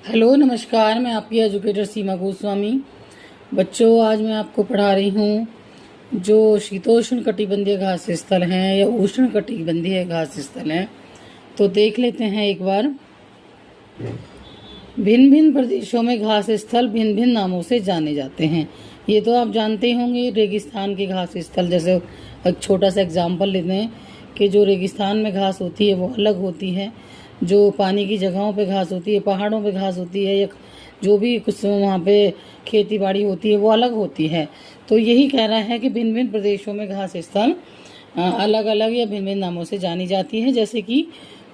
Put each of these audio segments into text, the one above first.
Hello नमस्कार, मैं आपकी एजुकेटर सीमा गोस्वामी। बच्चों, आज मैं आपको पढ़ा रही हूँ जो शीतोष्ण कटिबंधीय घास स्थल हैं या उष्ण कटिबंधीय घास स्थल हैं। तो देख लेते हैं एक बार। भिन्न भिन्न प्रदेशों में घास स्थल भिन्न भिन्न नामों से जाने जाते हैं। ये तो आप जानते ही होंगे। रेगिस्तान के घास स्थल, जैसे एक छोटा सा एग्जाम्पल लेते हैं कि जो रेगिस्तान में घास होती है वो अलग होती है, जो पानी की जगहों पे घास होती है, पहाड़ों पे घास होती है, या जो भी कुछ वहाँ पे खेती बाड़ी होती है वो अलग होती है। तो यही कह रहा है कि भिन्न भिन्न प्रदेशों में घास स्थल अलग अलग या भिन्न भिन्न नामों से जानी जाती है, जैसे कि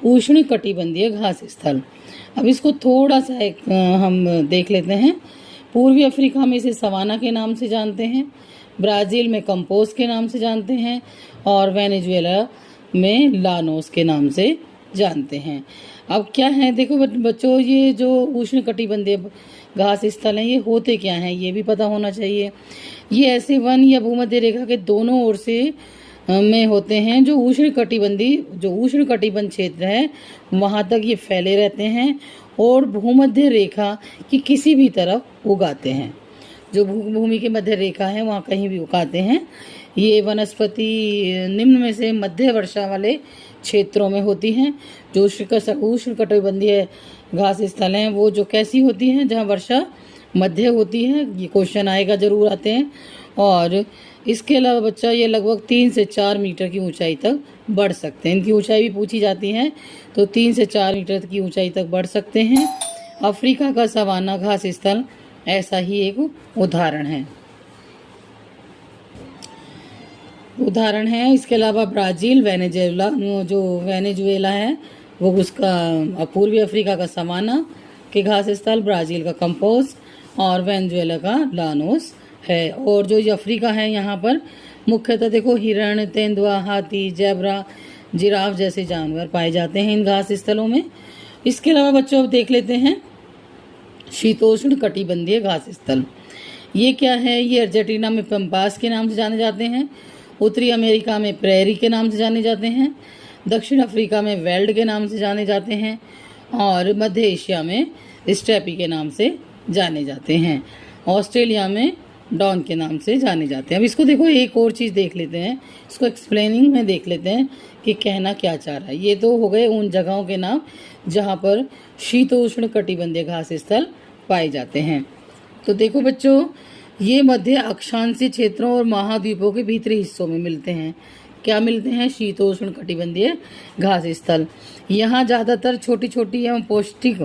उष्ण कटिबंधीय घास स्थल। अब इसको थोड़ा सा हम देख लेते हैं। पूर्वी अफ्रीका में इसे सवाना के नाम से जानते हैं, ब्राज़ील में कंपोज के नाम से जानते हैं, और वेनेजुएला में लानोस के नाम से जानते हैं। अब क्या है, देखो बच्चों, ये जो उष्ण कटिबंधीय घास स्थल हैं ये होते क्या हैं ये भी पता होना चाहिए। ये ऐसे वन या भूमध्य रेखा के दोनों ओर से में होते हैं जो उष्ण कटिबंध क्षेत्र है वहाँ तक ये फैले रहते हैं, और भूमध्य रेखा की किसी भी तरफ उगाते हैं। जो भूमि की मध्य रेखा है वहाँ कहीं भी उगाते हैं। ये वनस्पति निम्न में से मध्य वर्षा वाले क्षेत्रों में होती हैं। जो उष्ण कटिबंधीय घास स्थल हैं वो जो कैसी होती हैं, जहाँ वर्षा मध्य होती है। ये क्वेश्चन आएगा, जरूर आते हैं। और इसके अलावा बच्चा ये लगभग 3 से 4 मीटर की ऊंचाई तक बढ़ सकते हैं। इनकी ऊंचाई भी पूछी जाती है, तो 3 से 4 मीटर की ऊंचाई तक बढ़ सकते हैं। अफ्रीका का सवाना घास स्थल ऐसा ही एक उदाहरण है। इसके अलावा ब्राज़ील, वेनेजुएला, जो वेनेजुएला है वो उसका पूर्वी अफ्रीका का सवाना के घास स्थल, ब्राज़ील का कंपोज और वेनेजुएला का लानोस है। और जो ये अफ्रीका है यहाँ पर मुख्यतः देखो हिरण, तेंदुआ, हाथी, जेब्रा, जिराफ जैसे जानवर पाए जाते हैं इन घास स्थलों में। इसके अलावा बच्चों अब देख लेते हैं शीतोष्ण कटिबंधीय घास स्थल। ये क्या है, ये अर्जेंटीना में पंपास के नाम से जाने जाते हैं, उत्तरी अमेरिका में प्रेरी के नाम से जाने जाते हैं, दक्षिण अफ्रीका में वेल्ड के नाम से जाने जाते हैं, और मध्य एशिया में स्टेपी के नाम से जाने जाते हैं। ऑस्ट्रेलिया में डॉन के नाम से जाने जाते हैं। अब इसको देखो, एक और चीज़ देख लेते हैं, इसको एक्सप्लेनिंग में देख लेते हैं कि कहना क्या चाह रहा है। ये तो हो गए उन जगहों के नाम जहाँ पर शीतोष्ण कटिबंधीय घास स्थल पाए जाते हैं। तो देखो बच्चों, ये मध्य अक्षांशीय क्षेत्रों और महाद्वीपों के भीतरी हिस्सों में मिलते हैं। क्या मिलते हैं? शीतोष्ण कटिबंधीय घास स्थल। यहाँ ज़्यादातर छोटी छोटी एवं पौष्टिक